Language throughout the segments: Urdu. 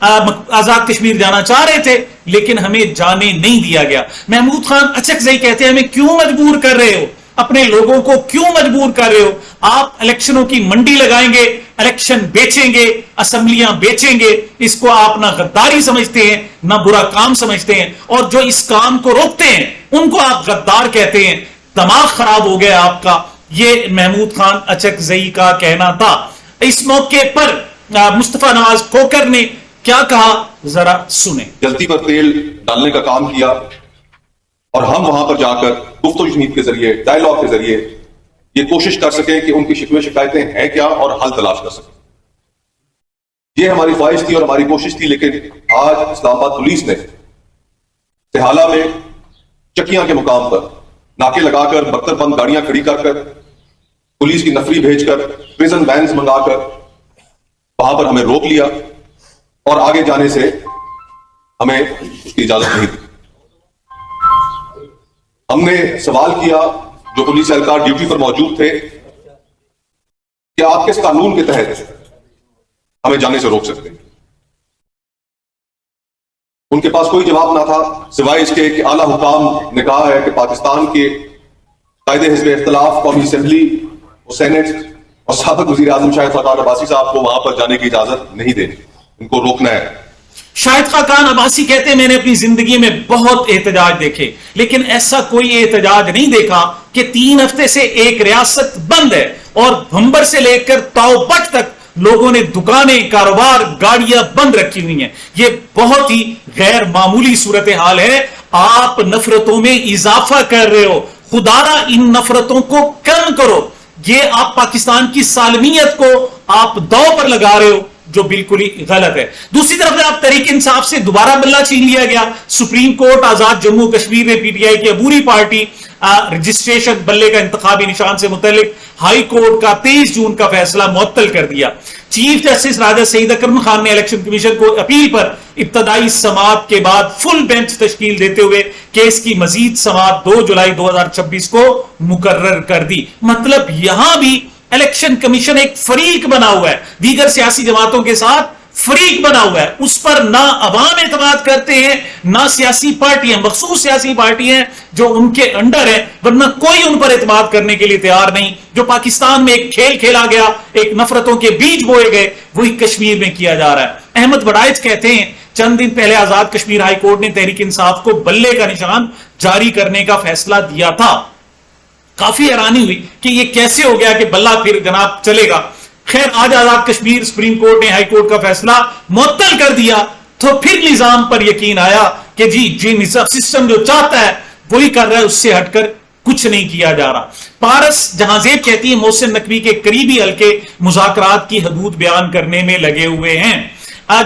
آزاد کشمیر جانا چاہ رہے تھے لیکن ہمیں جانے نہیں دیا گیا. محمود خان اچکزئی کہتے ہیں ہمیں کیوں مجبور کر رہے ہو, اپنے لوگوں کو کیوں مجبور کر رہے ہو؟ آپ الیکشنوں کی منڈی لگائیں گے, الیکشن بیچیں گے, اسمبلیاں بیچیں گے. اس کو آپ نہ غداری سمجھتے ہیں نہ برا کام سمجھتے ہیں, اور جو اس کام کو روکتے ہیں ان کو آپ غدار کہتے ہیں. دماغ خراب ہو گیا آپ کا. یہ محمود خان اچکزئی کا کہنا تھا. اس موقع پر مصطفیٰ نواز کھوکھر نے کیا کہا ذرا سنیں. جلتی پر تیل ڈالنے کا کام کیا اور ہم وہاں پر جا کر گفت و شنید کے ذریعے, ڈائیلاگ کے ذریعے یہ کوشش کر سکیں کہ ان کی شکوے شکایتیں ہیں کیا اور حل تلاش کر سکیں. یہ ہماری خواہش تھی اور ہماری کوشش تھی, لیکن آج اسلام آباد پولیس نے سہالہ میں چکیاں کے مقام پر ناکے لگا کر, بختر بند گاڑیاں کھڑی کر کر, پولیس کی نفری بھیج کر, پریزن وینز منگا کر وہاں پر ہمیں روک لیا اور آگے جانے سے ہمیں اس کی اجازت نہیں دی. ہم نے سوال کیا جو پولیس اہلکار ڈیوٹی پر موجود تھے کہ آپ کس قانون کے تحت ہمیں جانے سے روک سکتے ہیں. ان کے پاس کوئی جواب نہ تھا سوائے اس کے کہ اعلیٰ حکام نے کہا ہے کہ پاکستان کے قائد حزب اختلاف, قومی اسمبلی اور سینٹ اور سابق وزیر اعظم شاہد خاقان عباسی صاحب کو وہاں پر جانے کی اجازت نہیں دینی, ان کو روکنا ہے. شاہد خاقان عباسی کہتے ہیں میں نے اپنی زندگی میں بہت احتجاج دیکھے لیکن ایسا کوئی احتجاج نہیں دیکھا کہ 3 ہفتے سے ایک ریاست بند ہے اور بھمبر سے لے کر تاؤ بٹ تک لوگوں نے دکانیں, کاروبار, گاڑیاں بند رکھی ہوئی ہیں. یہ بہت ہی غیر معمولی صورتحال ہے. آپ نفرتوں میں اضافہ کر رہے ہو. خدارا ان نفرتوں کو کم کرو. یہ آپ پاکستان کی سالمیت کو آپ دو پر لگا رہے ہو جو بالکل ہی غلط ہے. دوسری طرف آپ تحریک انصاف سے دوبارہ بلہ چھین لیا گیا. سپریم کورٹ آزاد جموں کشمیر نے پی ٹی آئی کی عبوری پارٹی رجسٹریشن بلے کا انتخابی نشان سے متعلق ہائی کورٹ کا 23 جون کا فیصلہ معطل کر دیا. چیف جسٹس راجہ سعید اکرم خان نے الیکشن کمیشن کو اپیل پر ابتدائی سماعت کے بعد فل بینچ تشکیل دیتے ہوئے کیس کی مزید سماعت 2 جولائی 2026 کو مقرر کر دی. مطلب یہاں بھی الیکشن کمیشن ایک فریق بنا ہوا ہے, دیگر سیاسی جماعتوں کے ساتھ فریق بنا ہوا ہے. اس پر نہ عوام اعتماد کرتے ہیں نہ سیاسی پارٹیاں, مخصوص سیاسی پارٹیاں جو ان کے انڈر ہیں, ورنہ کوئی ان پر اعتماد کرنے کے لیے تیار نہیں. جو پاکستان میں ایک کھیل کھیلا گیا, ایک نفرتوں کے بیج بوئے گئے, وہی کشمیر میں کیا جا رہا ہے. احمد وڑائچ کہتے ہیں چند دن پہلے آزاد کشمیر ہائی کورٹ نے تحریک انصاف کو بلے کا نشان جاری کرنے کا فیصلہ دیا تھا. کافی حیرانی ہوئی کہ یہ کیسے ہو گیا کہ بلہ پھر جناب چلے گا. خیر آج آزاد کشمیر سپریم کورٹ نے ہائی کورٹ کا فیصلہ معطل کر دیا تو پھر نظام پر یقین آیا کہ جی سسٹم جو چاہتا ہے وہی کر رہا ہے, اس سے ہٹ کر کچھ نہیں کیا جا رہا. پارس جہانزیب کہتی ہے محسن نقوی کے قریبی حلقے مذاکرات کی حدود بیان کرنے میں لگے ہوئے ہیں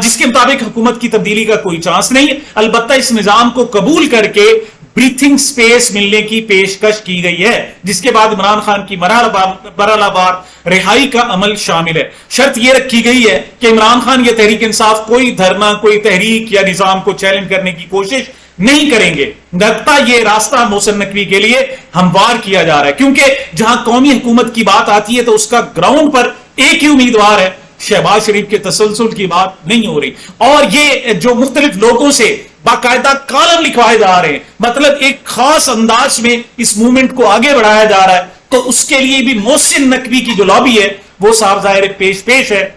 جس کے مطابق حکومت کی تبدیلی کا کوئی چانس نہیں. البتہ اس نظام کو قبول کر کے بریتھنگ سپیس ملنے کی پیشکش کی گئی ہے جس کے بعد عمران خان کی مرحلہ وار رہائی کا عمل شامل ہے. شرط یہ رکھی گئی ہے کہ عمران خان یا تحریک انصاف کوئی دھرنا, کوئی تحریک یا نظام کو چیلنج کرنے کی کوشش نہیں کریں گے. لگتا یہ راستہ محسن نقوی کے لیے ہموار کیا جا رہا ہے کیونکہ جہاں قومی حکومت کی بات آتی ہے تو اس کا گراؤنڈ پر ایک ہی امیدوار ہے, شہباز شریف کے تسلسل کی بات نہیں ہو رہی. اور یہ جو مختلف لوگوں سے باقاعدہ کالم لکھوائے جا رہے ہیں, مطلب ایک خاص انداز میں اس موومنٹ کو آگے بڑھایا جا رہا ہے, تو اس کے لیے بھی محسن نقوی کی جو لابی ہے وہ صاف ظاہر پیش ہے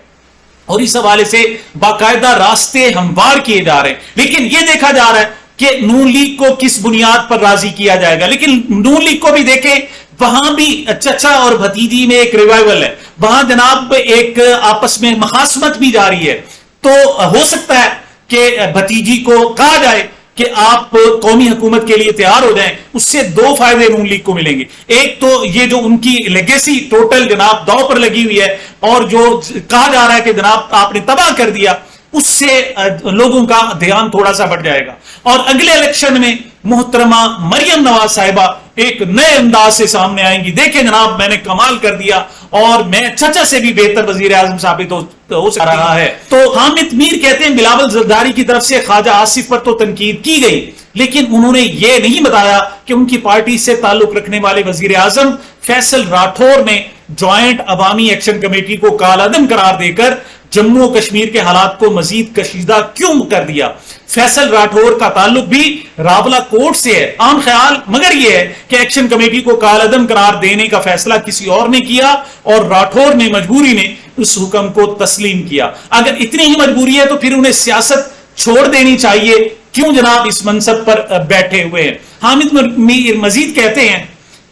اور اس حوالے سے باقاعدہ راستے ہموار کیے جا رہے ہیں. لیکن یہ دیکھا جا رہا ہے کہ نون لیگ کو کس بنیاد پر راضی کیا جائے گا. لیکن نون لیگ کو بھی دیکھیں, وہاں بھی چچا اور بھتیجی میں ایک ریوائیول ہے, وہاں جناب ایک آپس میں مخاصمت بھی جاری ہے. تو ہو سکتا ہے کہ بھتیجی کو کہا جائے کہ آپ قومی حکومت کے لیے تیار ہو جائیں. اس سے 2 فائدے نون لیگ کو ملیں گے. ایک تو یہ جو ان کی لیگیسی ٹوٹل جناب داؤ پر لگی ہوئی ہے اور جو کہا جا رہا ہے کہ جناب آپ نے تباہ کر دیا, اس سے لوگوں کا دھیان تھوڑا سا بڑھ جائے گا. اور اگلے الیکشن میں محترمہ مریم نواز صاحبہ ایک نئے انداز سے سامنے آئیں گی. دیکھیں جناب میں نے کمال کر دیا اور میں چچا سے بھی بہتر وزیر اعظم ثابت ہو سک رہا ہے. تو حامد میر کہتے ہیں بلاول زرداری کی طرف سے خواجہ آصف پر تو تنقید کی گئی لیکن انہوں نے یہ نہیں بتایا کہ ان کی پارٹی سے تعلق رکھنے والے وزیر اعظم فیصل راٹھور نے جوائنٹ عوامی ایکشن کمیٹی کو کالعدم قرار دے کر جموں و کشمیر کے حالات کو مزید کشیدہ کیوں کر دیا؟ فیصل راٹھور کا تعلق بھی راولہ کوٹ سے ہے۔ عام خیال مگر یہ ہے کہ ایکشن کمیٹی کو کالعدم قرار دینے کا فیصلہ کسی اور نے کیا اور راٹھور نے مجبوری میں اس حکم کو تسلیم کیا۔ اگر اتنی ہی مجبوری ہے تو پھر انہیں سیاست چھوڑ دینی چاہیے، کیوں جناب اس منصب پر بیٹھے ہوئے ہیں؟ حامد میر مزید کہتے ہیں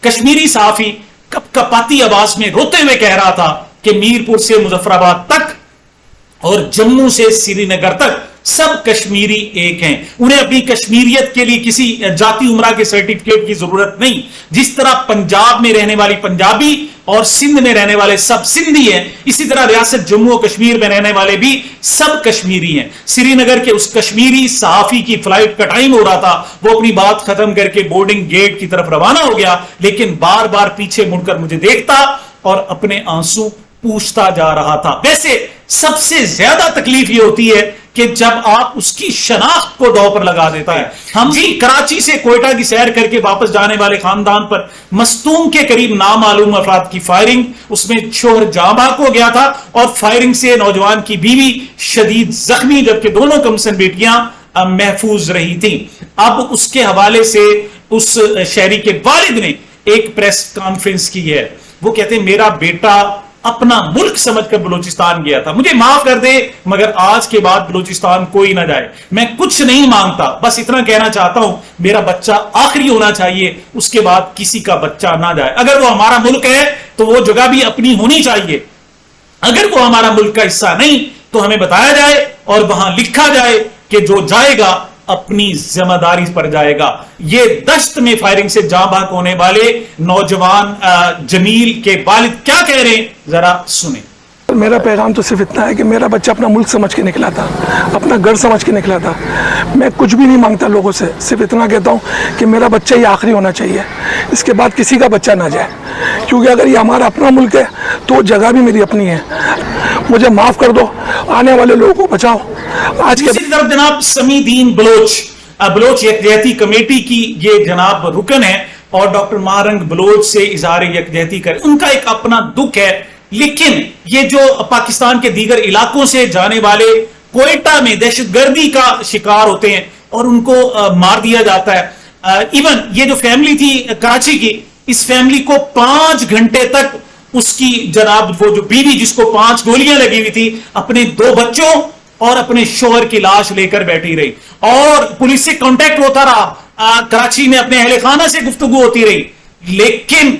کشمیری صحافی کپ کپاتی آواز میں روتے ہوئے کہہ رہا تھا کہ میرپور سے مظفر آباد تک اور جموں سے سری نگر تک سب کشمیری ایک ہیں، انہیں اپنی کشمیریت کے لیے کسی جاتی عمرہ کے سرٹیفکیٹ کی ضرورت نہیں۔ جس طرح پنجاب میں رہنے والی پنجابی اور سندھ میں رہنے والے سب سندھی ہیں، اسی طرح ریاست جموں و کشمیر میں رہنے والے بھی سب کشمیری ہیں۔ سری نگر کے اس کشمیری صحافی کی فلائٹ کا ٹائم ہو رہا تھا، وہ اپنی بات ختم کر کے بورڈنگ گیٹ کی طرف روانہ ہو گیا، لیکن بار بار پیچھے مڑ کر مجھے دیکھتا اور اپنے آنسو پوچھتا جا رہا تھا۔ ویسے سب سے زیادہ تکلیف یہ ہوتی ہے کہ جب آپ اس کی شناخت کو دو پر لگا دیتا ہے۔ ہم جی کراچی سے کوئٹہ کی سیر کر کے واپس جانے والے خاندان پر مستونگ کے قریب نامعلوم افراد کی فائرنگ، اس میں شوہر جاں بحق ہو گیا تھا اور فائرنگ سے نوجوان کی بیوی شدید زخمی، جبکہ دونوں کمسن بیٹیاں محفوظ رہی تھیں۔ اب اس کے حوالے سے اس شہری کے والد نے ایک پریس کانفرنس کی ہے، وہ کہتے ہیں میرا بیٹا اپنا ملک سمجھ کر بلوچستان گیا تھا، مجھے معاف کر دے مگر آج کے بعد بلوچستان کوئی نہ جائے، میں کچھ نہیں مانگتا، بس اتنا کہنا چاہتا ہوں میرا بچہ آخری ہونا چاہیے، اس کے بعد کسی کا بچہ نہ جائے۔ اگر وہ ہمارا ملک ہے تو وہ جگہ بھی اپنی ہونی چاہیے، اگر وہ ہمارا ملک کا حصہ نہیں تو ہمیں بتایا جائے اور وہاں لکھا جائے کہ جو جائے گا اپنی ذمہ داری پر جائے گا۔ یہ دشت میں فائرنگ سے جاں بحق ہونے والے نوجوان جمیل کے والد کیا کہہ رہے ہیں، ذرا سنیں۔ میرا پیغام تو صرف اتنا ہے کہ میرا بچہ اپنا ملک سمجھ کے نکلا تھا، اپنا گھر سمجھ کے نکلا تھا۔ میں کچھ بھی نہیں مانگتا لوگوں سے، صرف اتنا کہتا ہوں کہ میرا بچہ ہی آخری ہونا چاہیے، اس کے بعد کسی کا بچہ نہ جائے، کیونکہ اگر یہ ہمارا اپنا ملک ہے تو وہ جگہ بھی میری اپنی ہے۔ مجھے معاف کر دو، آنے والے لوگوں کو بچاؤ۔ آج کے طرف جناب سمی دین بلوچ یکجہتی کمیٹی کی یہ جناب رکن ہے اور ڈاکٹر مہارنگ بلوچ سے اظہار یکجہتی کر، ان کا ایک اپنا دکھ ہے، لیکن یہ جو پاکستان کے دیگر علاقوں سے جانے والے کوئٹہ میں دہشت گردی کا شکار ہوتے ہیں اور ان کو مار دیا جاتا ہے، ایون یہ جو فیملی تھی کراچی کی، اس فیملی کو 5 گھنٹے تک اس کی جناب وہ جو بیوی جس کو 5 گولیاں لگی ہوئی تھی، اپنے 2 بچوں اور اپنے شوہر کی لاش لے کر بیٹھی رہی اور پولیس سے کانٹیکٹ ہوتا رہا، کراچی میں اپنے اہل خانہ سے گفتگو ہوتی رہی، لیکن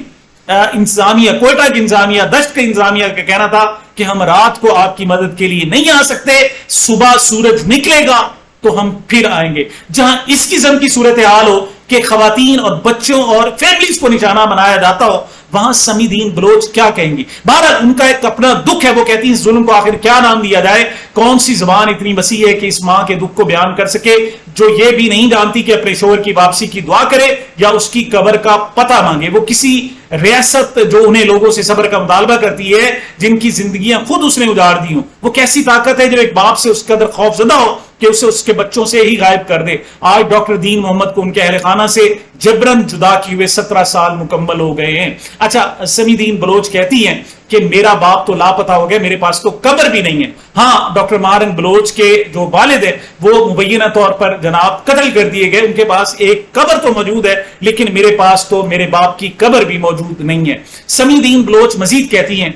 انتظامیہ، کوئٹہ کی انتظامیہ، دشت کی انتظامیہ کا کہنا تھا کہ ہم رات کو آپ کی مدد کے لیے نہیں آ سکتے، صبح سورج نکلے گا تو ہم پھر آئیں گے۔ جہاں اس قسم کی صورتحال ہو کہ خواتین اور بچوں اور فیملیز کو نشانہ بنایا جاتا ہو، وہاں سمی دین بلوچ کیا کہیں گی؟ بہرحال ان کا ایک اپنا دکھ ہے، وہ کہتی ہیں اس ظلم کو آخر کیا نام دیا جائے، کون سی زبان اتنی وسیع ہے کہ اس ماں کے دکھ کو بیان کر سکے جو یہ بھی نہیں جانتی کہ اپنے شوہر کی واپسی کی دعا کرے یا اس کی قبر کا پتہ مانگے۔ وہ کسی ریاست جو انہیں لوگوں سے صبر کا مطالبہ کرتی ہے، جن کی زندگیاں خود اس نے اجاڑ دی ہوں، وہ کیسی طاقت ہے جو ایک باپ سے اس قدر خوف زدہ ہو کہ اسے اس کے بچوں سے ہی غائب کر دے۔ آج ڈاکٹر دین محمد کو ان کے اہل خانہ سے جبرن جدا کیے ہوئے 17 سال مکمل ہو گئے ہیں۔ اچھا، سمی دین بلوچ کہتی ہیں کہ میرا باپ تو لاپتہ ہو گیا، میرے پاس تو قبر بھی نہیں ہے۔ ہاں، ڈاکٹر مہارنگ بلوچ کے جو والد ہیں وہ مبینہ طور پر جناب قتل کر دیے گئے، ان کے پاس ایک قبر تو موجود ہے لیکن میرے پاس تو میرے باپ کی قبر بھی موجود نہیں ہے۔ سمی دین بلوچ مزید کہتی ہیں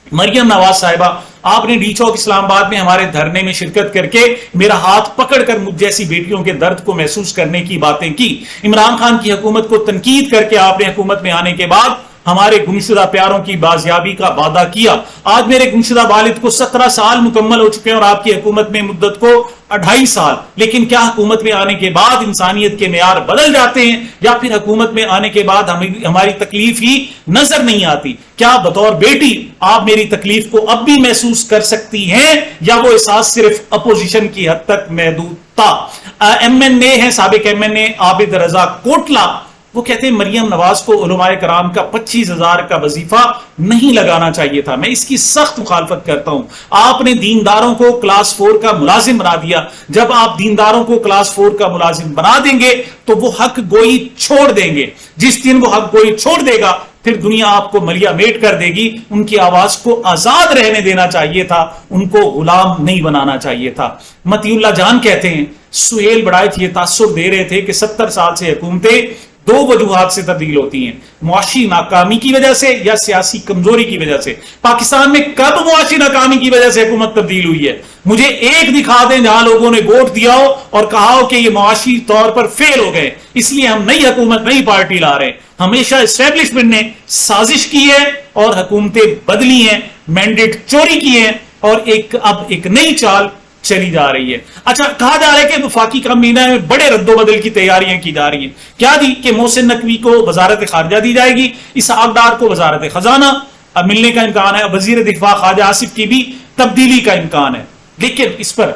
مریم نواز صاحبہ، آپ نے ڈی چوک اسلام آباد میں ہمارے دھرنے میں شرکت کر کے میرا ہاتھ پکڑ کر مجھ جیسی بیٹیوں کے درد کو محسوس کرنے کی باتیں کی۔ عمران خان کی حکومت کو تنقید کر کے آپ نے حکومت میں آنے کے بعد ہمارے گمشدہ پیاروں کی بازیابی کا وعدہ کیا۔ آج میرے گمشدہ والد کو 17 سال مکمل ہو چکے ہیں اور آپ کی حکومت میں مدت کو 2.5 سال، لیکن کیا حکومت میں آنے کے بعد انسانیت کے معیار بدل جاتے ہیں یا پھر حکومت میں آنے کے بعد ہماری تکلیف ہی نظر نہیں آتی؟ کیا بطور بیٹی آپ میری تکلیف کو اب بھی محسوس کر سکتی ہیں یا وہ احساس صرف اپوزیشن کی حد تک محدود تھا؟ ایم این اے ہیں، سابق ایم این اے عابد رضا کوٹلا، وہ کہتے ہیں مریم نواز کو علماء کرام کا 25,000 کا وظیفہ نہیں لگانا چاہیے تھا، میں اس کی سخت مخالفت کرتا ہوں۔ آپ نے دینداروں کو کلاس 4 کا ملازم بنا دیا، جب آپ دینداروں کو کلاس 4 کا ملازم بنا دیں گے تو وہ حق گوئی چھوڑ دیں گے، جس دن وہ حق گوئی چھوڑ دے گا پھر دنیا آپ کو ملیا میٹ کر دے گی. ان کی آواز کو آزاد رہنے دینا چاہیے تھا, ان کو غلام نہیں بنانا چاہیے تھا. متی اللہ جان کہتے ہیں سہیل بڑائت یہ تاثر دے رہے تھے کہ 70 سال سے حکومتیں دو وجوہات سے تبدیل ہوتی ہیں, معاشی ناکامی کی وجہ سے یا سیاسی کمزوری کی وجہ سے. پاکستان میں کب معاشی ناکامی کی وجہ سے حکومت تبدیل ہوئی ہے؟ مجھے ایک دکھا دیں جہاں لوگوں نے ووٹ دیا ہو اور کہا ہو کہ یہ معاشی طور پر فیل ہو گئے, اس لیے ہم نئی حکومت نئی پارٹی لا رہے ہیں. ہمیشہ اسٹیبلشمنٹ نے سازش کی ہے اور حکومتیں بدلی ہیں, مینڈیٹ چوری کی ہیں اور اب ایک نئی چال چلی جا رہی ہے. اچھا, کہا جا رہا ہے کہ وفاقی کابینہ میں بڑے رد و بدل کی تیاریاں کی جا رہی ہیں. کیا دی کہ محسن نقوی کو وزارت خارجہ دی جائے گی, اسحاق ڈار کو وزارت خزانہ ملنے کا امکان ہے, وزیر دفاع خواجہ آصف کی بھی تبدیلی کا امکان ہے. لیکن اس پر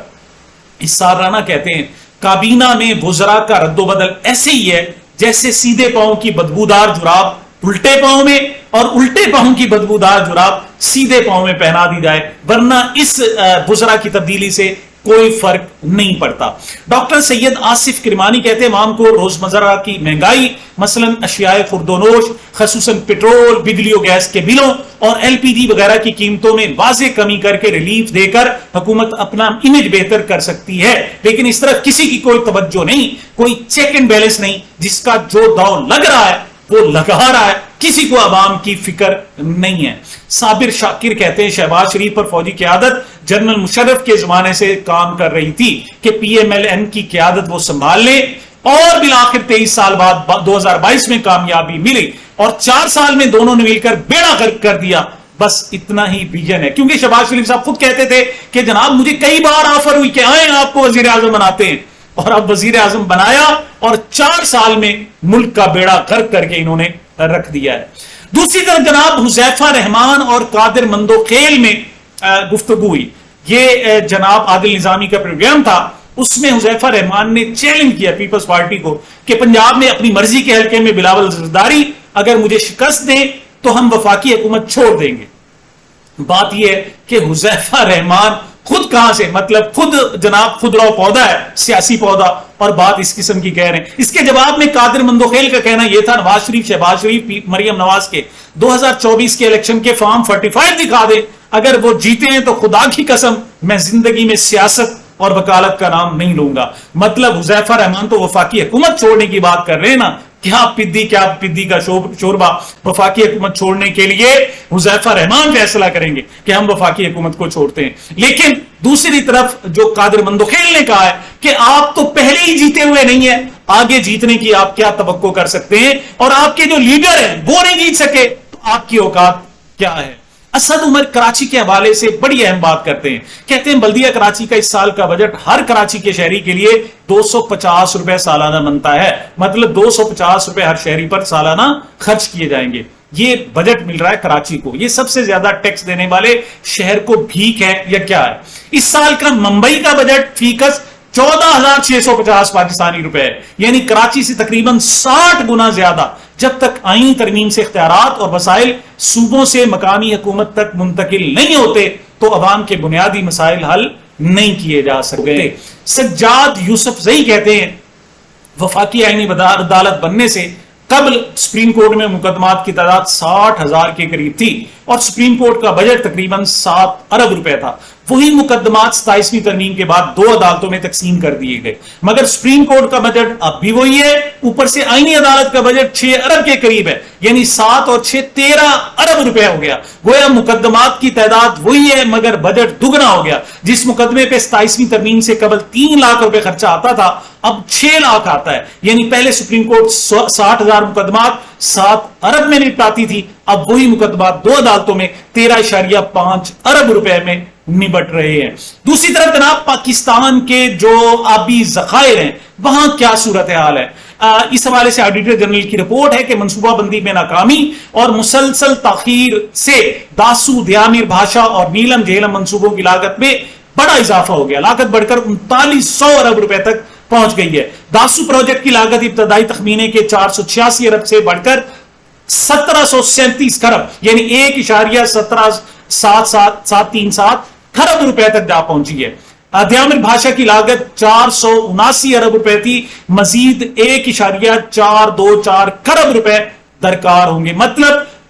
اسحاق رانا کہتے ہیں کابینہ میں وزراء کا رد و بدل ایسے ہی ہے جیسے سیدھے پاؤں کی بدبودار جراب الٹے پاؤں میں اور الٹے پاؤں کی بدبودار جراب سیدھے پاؤں میں پہنا دی جائے, ورنہ اس وزراء کی تبدیلی سے کوئی فرق نہیں پڑتا. ڈاکٹر سید آصف کرمانی کہتے ہیں عوام کو روزمرہ کی مہنگائی مثلا اشیاء خوردونوش خصوصاً پیٹرول, بجلی و گیس کے بلوں اور LPG وغیرہ کی قیمتوں میں واضح کمی کر کے ریلیف دے کر حکومت اپنا امیج بہتر کر سکتی ہے, لیکن اس طرف کسی کی کوئی توجہ نہیں, کوئی چیک اینڈ بیلنس نہیں. جس کا جو داؤ لگ رہا ہے وہ لگا رہا ہے, کسی کو عوام کی فکر نہیں ہے. صابر شاکر کہتے ہیں شہباز شریف پر فوجی قیادت جنرل مشرف کے زمانے سے کام کر رہی تھی کہ PMLN کی قیادت وہ سنبھال لے, اور بالآخر 23 سال بعد 2022 میں کامیابی ملی اور 4 سال میں دونوں نے مل کر بیڑا غرق کر دیا. بس اتنا ہی ویژن ہے, کیونکہ شہباز شریف صاحب خود کہتے تھے کہ جناب مجھے کئی بار آفر ہوئی کہ آئیں آپ کو وزیر اعظم بناتے ہیں, اور اب وزیر اعظم بنایا اور 4 سال میں ملک کا بیڑا غرق کر کے انہوں نے رکھ دیا ہے. دوسری طرف جناب حذیفہ رحمان اور قادر مندوخیل میں گفتگو ہوئی. یہ جناب عادل نظامی کا پروگرام تھا, اس میں حذیفہ رحمان نے چیلنج کیا پیپلز پارٹی کو کہ پنجاب میں اپنی مرضی کے حلقے میں بلاول زرداری اگر مجھے شکست دیں تو ہم وفاقی حکومت چھوڑ دیں گے. بات یہ ہے کہ حذیفہ رحمان خود کہاں سے, مطلب خود جناب خود رو پودا ہے, سیاسی پودا, اور بات اس قسم کی کہہ رہے ہیں. اس کے جواب میں قادر مندوخیل کا کہنا یہ تھا نواز شریف, شہباز شریف, مریم نواز کے 2024 کے الیکشن کے فارم 45 دکھا دیں, اگر وہ جیتے ہیں تو خدا کی قسم میں زندگی میں سیاست اور وکالت کا نام نہیں لوں گا. مطلب حذیفہ رحمان تو وفاقی حکومت چھوڑنے کی بات کر رہے ہیں نا, کیا پدی کا شوربہ. وفاقی حکومت چھوڑنے کے لیے حذیفہ رحمان فیصلہ کریں گے کہ ہم وفاقی حکومت کو چھوڑتے ہیں. لیکن دوسری طرف جو قادر مندوخیل نے کہا ہے کہ آپ تو پہلے ہی جیتے ہوئے نہیں ہیں, آگے جیتنے کی آپ کیا توقع کر سکتے ہیں, اور آپ کے جو لیڈر ہیں وہ نہیں جیت سکے تو آپ کی اوقات کیا ہے. اسد عمر کراچی کے حوالے سے بڑی اہم بات کرتے ہیں, کہتے ہیں بلدیہ کراچی کا اس سال کا بجٹ ہر کراچی کے شہری کے لیے 250 روپے سالانہ بنتا ہے, مطلب 250 روپے ہر شہری پر سالانہ خرچ کیے جائیں گے. یہ بجٹ مل رہا ہے کراچی کو, یہ سب سے زیادہ ٹیکس دینے والے شہر کو بھیک ہے یا کیا ہے. اس سال کا ممبئی کا بجٹ فیکس 14,650 پاکستانی روپے ہے, یعنی کراچی سے تقریباً 60 گنا زیادہ. جب تک آئین ترمیم سے اختیارات اور وسائل صوبوں سے مقامی حکومت تک منتقل نہیں ہوتے تو عوام کے بنیادی مسائل حل نہیں کیے جا سکتے. سجاد یوسف زئی کہتے ہیں وفاقی آئینی عدالت بننے سے قبل سپریم کورٹ میں مقدمات کی تعداد 60,000 کے قریب تھی اور سپریم کورٹ کا بجٹ تقریباً 7 ارب روپے تھا. وہی مقدمات 27ویں ترمیم کے بعد 2 عدالتوں میں تقسیم کر دیے گئے, مگر سپریم کورٹ کا بجٹ اب بھی وہی ہے, اوپر سے آئینی عدالت کا بجٹ 6 ارب کے قریب ہے, یعنی 7 اور 6 13 ارب روپے ہو گیا. گویا مقدمات کی تعداد وہی ہے مگر بجٹ دگنا ہو گیا. جس مقدمے پہ 27ویں ترمیم سے قبل 3 لاکھ روپے خرچہ آتا تھا اب 6 لاکھ آتا ہے, یعنی پہلے سپریم کورٹ 60,000 مقدمات 7 ارب میں نپٹاتی تھی, اب وہی مقدمات 2 عدالتوں میں 13.5 ارب روپے میں نبٹ رہے ہیں. دوسری طرف جناب پاکستان کے جو آبی ذخائر ہیں وہاں کیا صورتحال ہے. اس حوالے سے آڈیٹر جنرل کی رپورٹ ہے کہ منصوبہ بندی میں ناکامی اور مسلسل تاخیر سے داسو, دیامیر بھاشا اور نیلم جہلم منصوبوں کی لاگت میں بڑا اضافہ ہو گیا. لاگت بڑھ کر 3900 ارب روپے تک پہنچ گئی ہے. داسو پروجیکٹ کی لاگت ابتدائی تخمینے کے 486 ارب سے بڑھ کر 1737 کھرب یعنی 1.73737 کھرب روپے تک جا پہنچی ہے. دیامر بھاشا کی لاگت 479 ارب روپے تھی, مزید 1.424 کھرب روپے درکار ہوں گے. مطلب